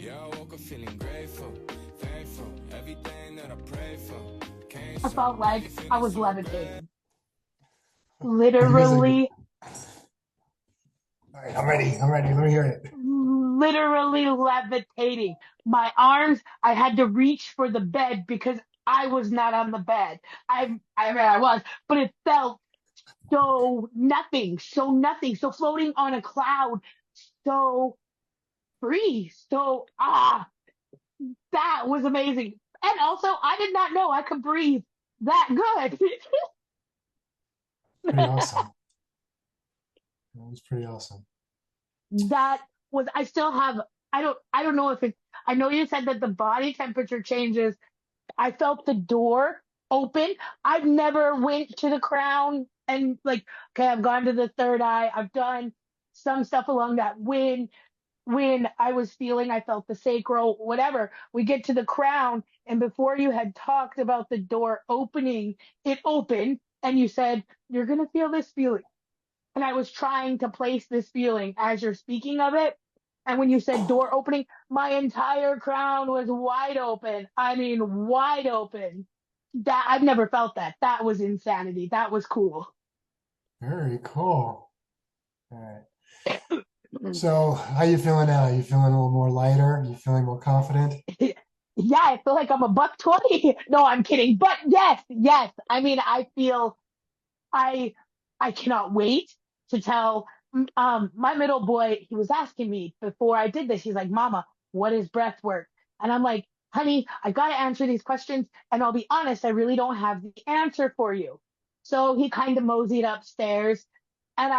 Yeah, I woke up feeling grateful, thankful, everything that I prayed for came I so. felt Now you like I feeling was so bad. levitating. You guys are good. Literally, All right, I'm ready. I'm ready. Let me hear it. literally levitating. My arms, I had to reach for the bed because I was not on the bed. I mean, I was, but it felt so nothing, so floating on a cloud, so free, that was amazing. And also, I did not know I could breathe that good. Pretty awesome. That was pretty awesome. That was, I still have, I don't know if it's, I know you said that the body temperature changes. I felt the door open. I've never went to the crown and like, okay, I've gone to the third eye. I've done some stuff along that. When I was feeling, I felt the sacral, whatever. We get to the crown, and before you had talked about the door opening, it opened, and you said, "You're gonna feel this feeling." And I was trying to place this feeling as you're speaking of it. And when you said door opening, my entire crown was wide open. I mean, wide open. That I've never felt that. That was insanity. That was cool. Very cool. All right. So, how you feeling now? You feeling a little more lighter? You feeling more confident? Yeah, I feel like I'm a buck 20. No, I'm kidding. But yes, yes. I mean, I feel I I cannot wait to tell my middle boy, he was asking me before I did this. He's like, "Mama, what is breath work?" And I'm like, "Honey, I got to answer these questions, and I'll be honest, I really don't have the answer for you." So he kind of moseyed upstairs, and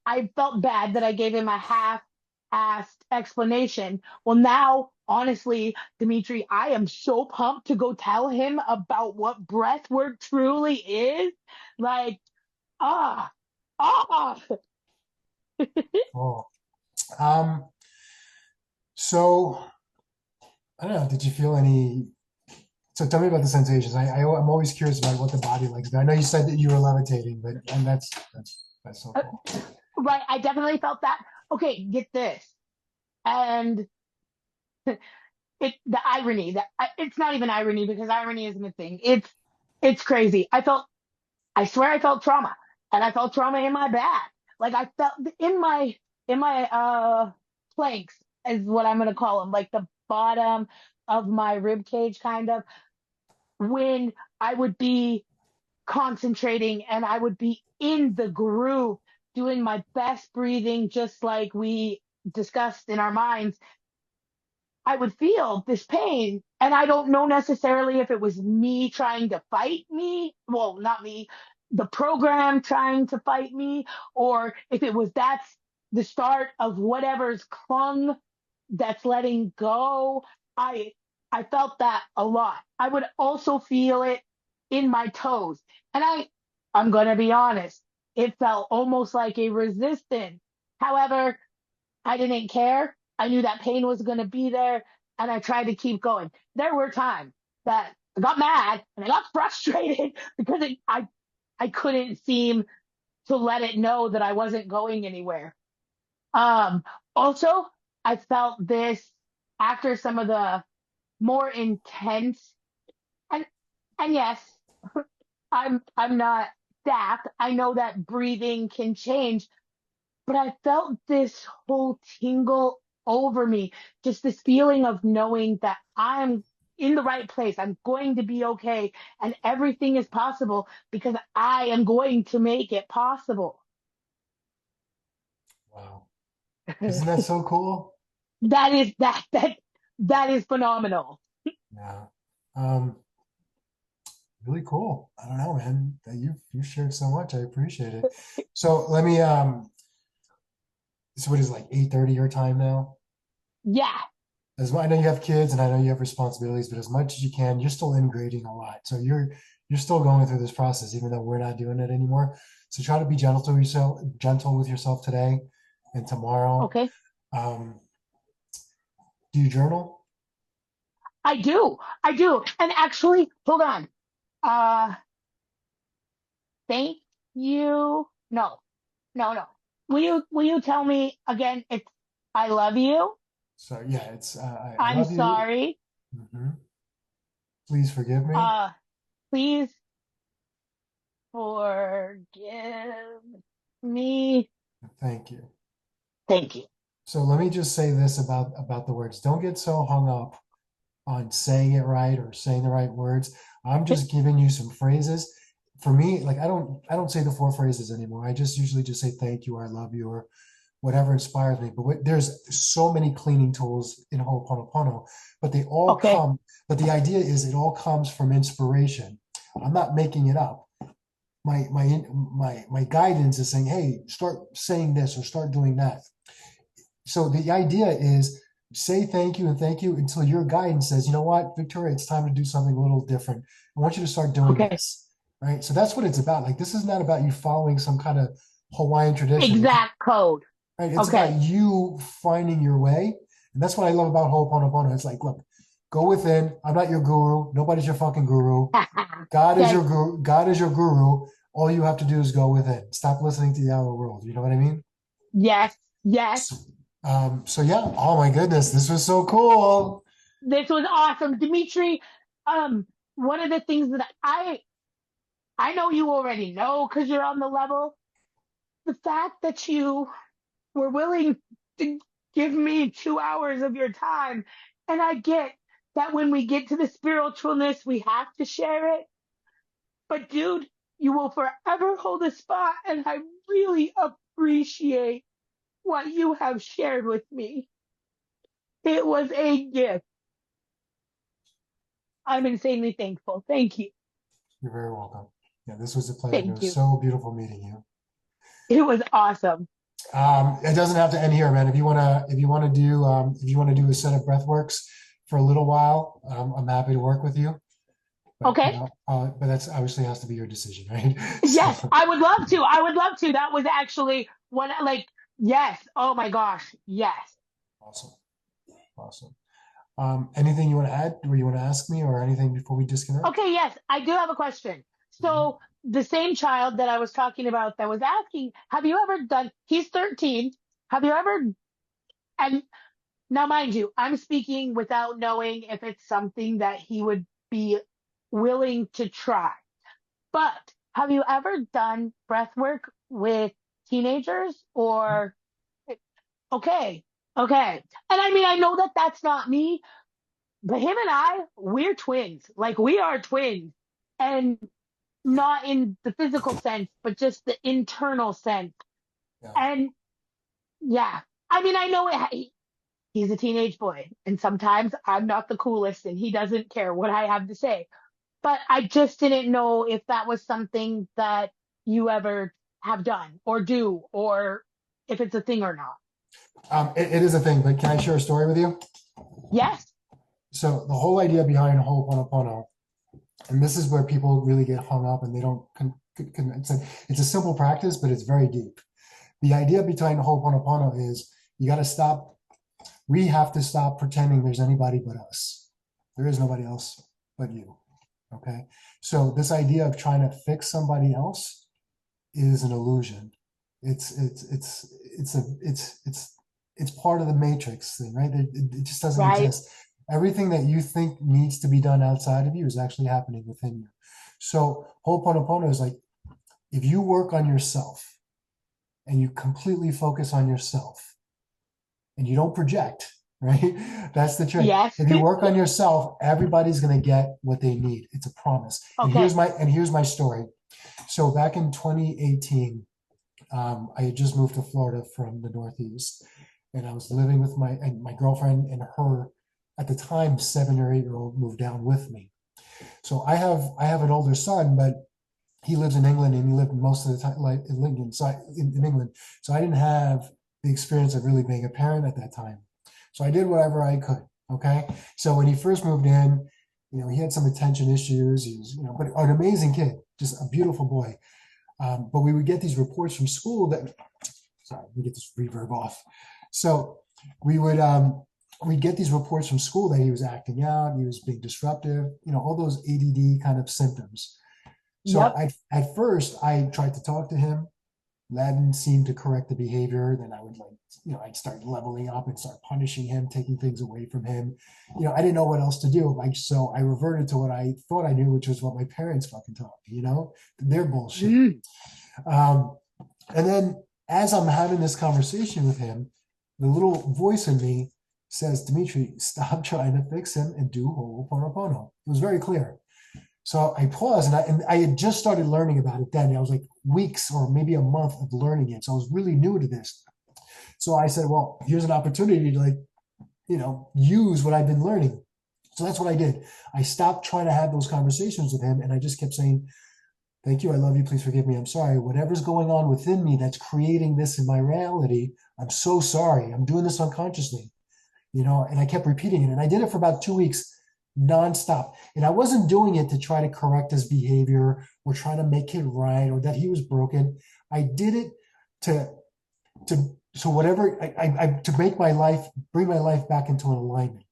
I felt bad that I gave him a half-assed explanation. Well, now, honestly, Dimitri, I am so pumped to go tell him about what breath work truly is. Like, ah, ah. Cool. Um, so I don't know. Did you feel any? So tell me about the sensations. I'm always curious about what the body likes. I know you said that you were levitating, but and that's so Uh, cool. right, I definitely felt that. Okay, get this. And the irony that it's not even irony because irony isn't a thing. It's crazy. I swear I felt trauma, and I felt trauma in my back. Like I felt in my planks is what I'm gonna call them, like the bottom of my rib cage, kind of when I would be concentrating and I would be in the groove, doing my best breathing, just like we discussed in our minds. I would feel this pain. And I don't know necessarily if it was me trying to fight me. Well, not me, the program trying to fight me, or if it was that's the start of whatever's clung that's letting go. I I felt that a lot. I would also feel it in my toes. And I'm gonna be honest, it felt almost like a resistance. However, I didn't care. I knew that pain was going to be there, and I tried to keep going. There were times that I got mad and I got frustrated because I couldn't seem to let it know that I wasn't going anywhere. Um, Also, I felt this after some of the more intense and and yes, I'm not daft. I know that breathing can change, but I felt this whole tingle over me, just this feeling of knowing that I'm in the right place. I'm going to be okay, and everything is possible because I am going to make it possible. Wow. Isn't that so cool? That is phenomenal. Yeah. Um, Really cool. I don't know, man. That you shared so much. I appreciate it. So let me so what is it, like 8:30 your time now? Yeah, I know you have kids and I know you have responsibilities, but as much as you can, you're still integrating a lot. So you're still going through this process, even though we're not doing it anymore. So try to be gentle with yourself today and tomorrow. okay. Um, do you journal? I do. I do. And actually, hold on. Uh, thank you. No, no, no. Will you tell me again? It's I love you. So yeah, it's I I'm love you. sorry. Hmm. Please forgive me. Uh, please forgive me. Thank you. Thank you. So let me just say this about the words. Don't get so hung up on saying it right or saying the right words. I'm just giving you some phrases. For me, like I don't say the four phrases anymore. I just usually just say thank you or I love you or whatever inspires me. But there's so many cleaning tools in Ho'oponopono, but they all Okay. come. But the idea is it all comes from inspiration. I'm not making it up. My guidance is saying, hey, start saying this or start doing that. So the idea is say thank you until your guidance says, you know what, Victoria, it's time to do something a little different. I want you to start doing Okay. this. Right. So that's what it's about. Like this is not about you following some kind of Hawaiian tradition. Exact code. Right? It's about Okay. you finding your way. And that's what I love about Ho'oponopono. It's like, look, go within. I'm not your guru. Nobody's your fucking guru. God is Okay. your guru. God is your guru. All you have to do is go within. Stop listening to the outer world. You know what I mean? Yes. Yes. So, so yeah. Oh my goodness, this was so cool. This was awesome. Dimitri, um, one of the things that I know you already know because you're on the level. The fact that you were willing to give me 2 hours of your time, and I get that when we get to the spiritualness, we have to share it. But dude, you will forever hold a spot, and I really appreciate what you have shared with me. It was a gift. I'm insanely thankful. Thank you. You're very welcome. Yeah, this was a pleasure. It Thank was you. so beautiful meeting you. It was awesome. It doesn't have to end here, man. If you wanna do a set of breathworks for a little while, I'm happy to work with you. But Okay. but that's obviously has to be your decision, right? Yes, So I would love to. I would love to. That was actually what, like, yes. Oh my gosh. Yes. awesome, awesome. Anything you want to add, or you want to ask me, or anything before we disconnect? Okay. Yes, I do have a question. Mhm. So, the same child that I was talking about that was asking, have you ever done, he's 13. Have you ever, and now mind you, I'm speaking without knowing if it's something that he would be willing to try. But have you ever done breath work with teenagers or okay, okay. And I mean, I know that that's not me, but him and we're twins. Like we are twins, and not in the physical sense, but just the internal sense. Yeah. And yeah, I mean, I know he's a teenage boy, and sometimes I'm not the coolest, and he doesn't care what I have to say. But I just didn't know if that was something that you ever have done or do, or if it's a thing or not. It is a thing, but can I share a story with you? Yes. So the whole idea behind Ho'oponopono, and this is where people really get hung up, and they don't. It's a simple practice, but it's very deep. The idea behind Ho'oponopono is you got to stop. We have to stop pretending there's anybody but us. There is nobody else but you. Okay. So this idea of trying to fix somebody else is an illusion. It's part of the matrix thing, right? It just doesn't Right. exist. Everything that you think needs to be done outside of you is actually happening within you. So Ho'oponopono is like if you work on yourself and you completely focus on yourself and you don't project, right? That's the trick. Yes. If you work on yourself, everybody's going to get what they need. It's a promise. Okay. And here's my story. So back in 2018, I had just moved to Florida from the Northeast, and I was living with my girlfriend and her at the time 7 or 8 year old moved down with me. So I have an older son, but he lives in England and he lived most of the time like in Lincoln, so in England. So I didn't have the experience of really being a parent at that time. So I did whatever I could. Okay. So when he first moved in, he had some attention issues. He was, but an amazing kid, just a beautiful boy. But we would get these reports from school that, sorry, let me get this reverb off. So we would, we'd get these reports from school that he was acting out, he was being disruptive, all those ADD kind of symptoms. So Yep. at first I tried to talk to him. That didn't seem to correct the behavior. Then I would I'd start leveling up and start punishing him, taking things away from him. I didn't know what else to do. So I reverted to what I thought I knew, which was what my parents fucking taught me, their bullshit. Mm. Um, and then as I'm having this conversation with him, the little voice in me says, Dimitri, stop trying to fix him and do Ho'oponopono. It was very clear. So I paused, and I had just started learning about it then. I was like weeks or maybe a month of learning it. So I was really new to this. So I said, well, here's an opportunity to use what I've been learning. So that's what I did. I stopped trying to have those conversations with him, and I just kept saying, thank you, I love you, please forgive me, I'm sorry. Whatever's going on within me that's creating this in my reality, I'm so sorry. I'm doing this unconsciously, and I kept repeating it. And I did it for about 2 weeks nonstop. And I wasn't doing it to try to correct his behavior or try to make it right or that he was broken. I did it so whatever to make my life, bring my life back into an alignment.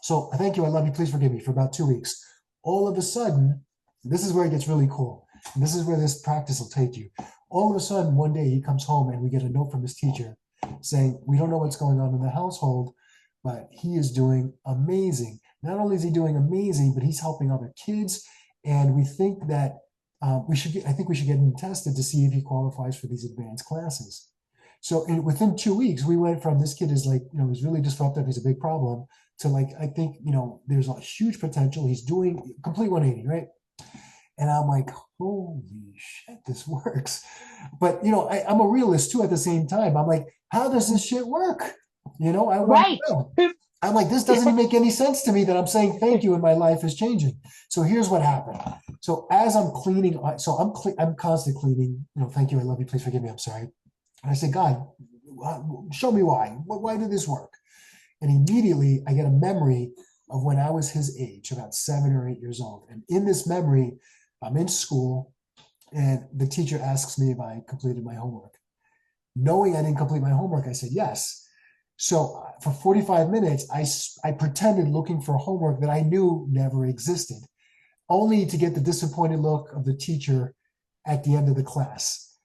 So thank you, I love you, please forgive me, for about 2 weeks. All of a sudden, this is where it gets really cool. And this is where this practice will take you. All of a sudden, one day he comes home and we get a note from his teacher saying, we don't know what's going on in the household, but he is doing amazing. Not only is he doing amazing, but he's helping other kids. And we think that I think we should get him tested to see if he qualifies for these advanced classes. So within 2 weeks, we went from this kid is he's really disruptive, he's a big problem, to I think, there's a huge potential. He's doing complete 180, right? And I'm like, holy shit, this works. But, I'm a realist too at the same time. I'm like, how does this shit work? I want Right. to know. I'm like, this doesn't make any sense to me that I'm saying thank you and my life is changing. So here's what happened. So as I'm cleaning, I'm constantly cleaning, thank you, I love you, please forgive me, I'm sorry. And I say, God, show me why. Why did this work? And immediately I get a memory of when I was his age, about 7 or 8 years old. And in this memory, I'm in school and the teacher asks me if I completed my homework. Knowing I didn't complete my homework, I said yes. So for 45 minutes, I pretended looking for homework that I knew never existed, only to get the disappointed look of the teacher at the end of the class.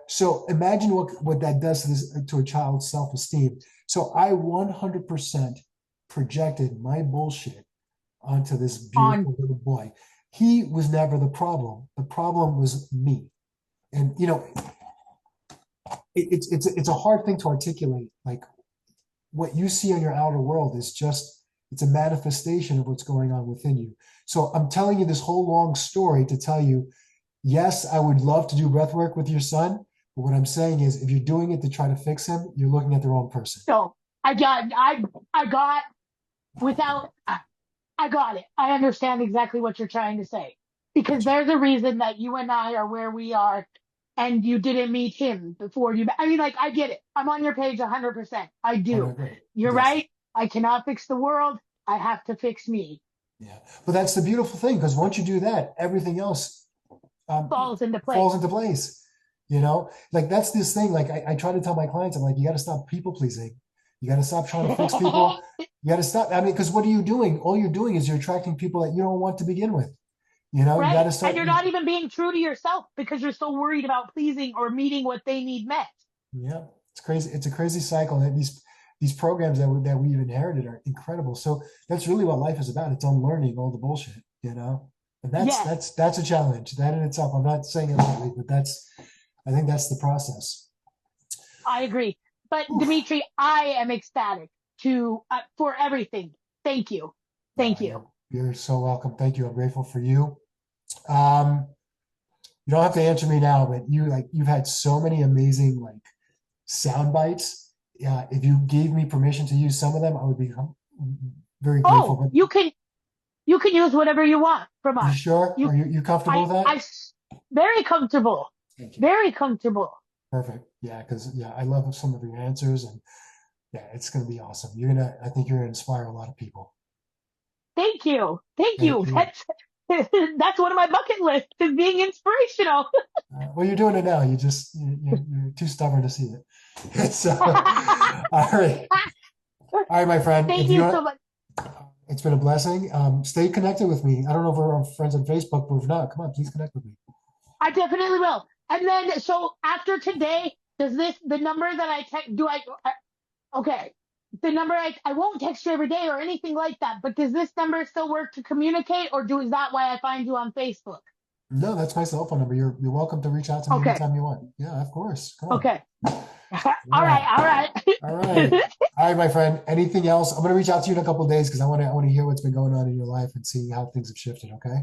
So imagine what that does to a child's self-esteem. So I 100% projected my bullshit onto this On beautiful little boy. He was never the problem. The problem was me. And it's a hard thing to articulate. Like what you see in your outer world is it's a manifestation of what's going on within you. So I'm telling you this whole long story to tell you, yes, I would love to do breath work with your son. But what I'm saying is if you're doing it to try to fix him, you're looking at the wrong person. so I got without I got it. I understand exactly what you're trying to say. Because there's a reason that you and I are where we are and you didn't meet him before you. I mean, I get it. I'm on your page 100%. I Oh, no, do. great. You're Yes. right. I cannot fix the world. I have to fix me. Yeah. But that's the beautiful thing, because once you do that, everything else Falls into place. falls into place. Like that's this thing. Like I try to tell my clients, I'm like, you got to stop people pleasing. You got to stop trying to fix people. You got to stop. I mean, because what are you doing? All you're doing is you're attracting people that you don't want to begin with. You Right. got to start. And you're not even being true to yourself because you're so worried about pleasing or meeting what they need met. Yeah, it's crazy. It's a crazy cycle. And these programs that we've inherited are incredible. So that's really what life is about. It's unlearning all the bullshit. And that's a challenge. That in itself, I'm not saying it lightly, but I think that's the process. I agree. But Oof. Dimitri, I am ecstatic for everything. Thank you. Thank you. You're so welcome. Thank you. I'm grateful for you. You don't have to answer me now, but you've had so many amazing sound bites. If you gave me permission to use some of them, I would be very grateful. Oh, you can use whatever you want from You us. sure? Are you comfortable with that? Very comfortable. Thank you. Very comfortable. Perfect. Yeah, because I love some of your answers, and yeah, it's gonna be awesome. I think you're gonna inspire a lot of people. Thank you. Thank Thank you. you. That's one of my bucket lists is being inspirational. Well, you're doing it now. You're too stubborn to see it. So, all right, my friend. Thank you so much. It's been a blessing. Stay connected with me. I don't know if we're friends on Facebook, but if not, come on, please connect with me. I definitely will. And then, so after today, does the number that I text, okay, the number I won't text you every day or anything like that, but does this number still work to communicate, or is that why I find you on Facebook? No, that's my cell phone number. You're welcome to reach out to me Okay. anytime you want. Yeah, of course. Come on. Okay. All right. Yeah. All right. All right. All right, my friend. Anything else? I'm gonna reach out to you in a couple of days because I want to hear what's been going on in your life and see how things have shifted. Okay.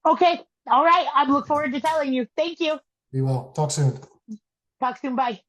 Okay. All right. I look forward to telling you. Thank you. Be well. Talk soon. Talk soon. Bye.